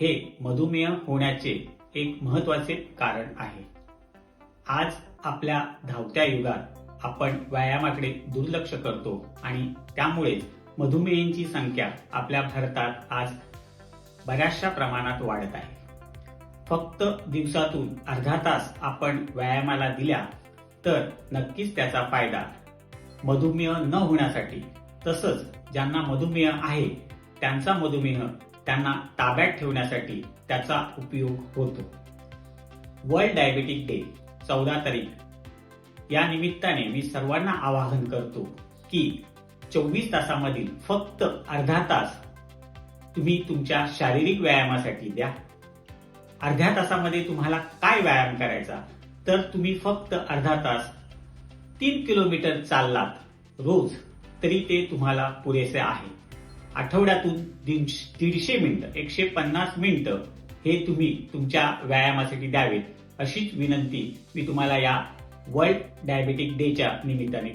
हे मधुमेह होण्याचे एक महत्त्वाचे कारण आहे. आज आपल्या धावत्या युगात आपण व्यायामाकडे दुर्लक्ष करतो आणि त्यामुळे मधुमेहींची संख्या आपल्या भारतात आज बऱ्याचशा प्रमाणात वाढत आहे. फक्त दिवसातून अर्धा तास आपण व्यायामाला दिला तर नक्कीच त्याचा फायदा मधुमेह न होण्यासाठी, तसंच ज्यांना मधुमेह आहे त्यांचा मधुमेह त्यांना ताब्यात ठेवण्यासाठी त्याचा उपयोग होतो. वर्ल्ड डायबेटिक डे 14 तारीख या निमित्ताने मी सर्वांना आवाहन करतो की 24 तासामधील फक्त अर्धा तास तुम्ही तुमच्या शारीरिक व्यायामासाठी द्या. अर्ध्या तासामध्ये तुम्हाला काय व्यायाम करायचा, तर तुम्ही फक्त अर्धा तास 3 किलोमीटर चाललात रोज तरी ते तुम्हाला पुरेसे आहे. आठवड्यातून 150 मिनिटं 150 मिनिटं हे तुम्ही तुमच्या व्यायामासाठी द्यावेत, अशीच विनंती मी तुम्हाला या वर्ल्ड डायबेटिक डेच्या निमित्ताने